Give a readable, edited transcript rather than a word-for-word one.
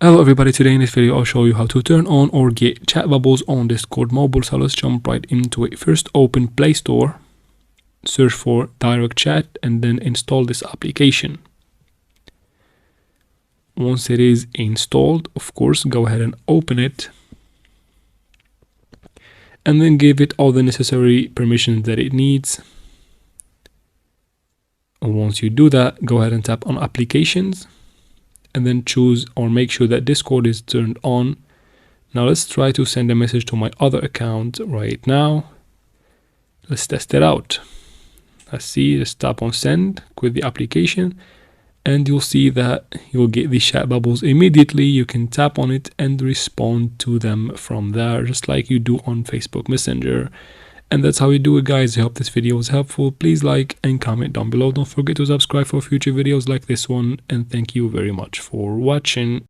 Hello everybody, today in this video I'll show you how to turn on or get chat bubbles on Discord mobile. So let's jump right into it. First, open Play Store, search for direct chat, and then install this application. Once it is installed, of course, go ahead and open it and then give it all the necessary permissions that it needs. And once you do that, go ahead and tap on applications and then choose or make sure that Discord is turned on. Now let's try to send a message to my other account right now. Let's test it out. Let's see, let's tap on send with the application and you'll see that you'll get the chat bubbles immediately. You can tap on it and respond to them from there, just like you do on Facebook Messenger. And that's how you do it, guys. I hope this video was helpful. Please like and comment down below. Don't forget to subscribe for future videos like this one. And thank you very much for watching.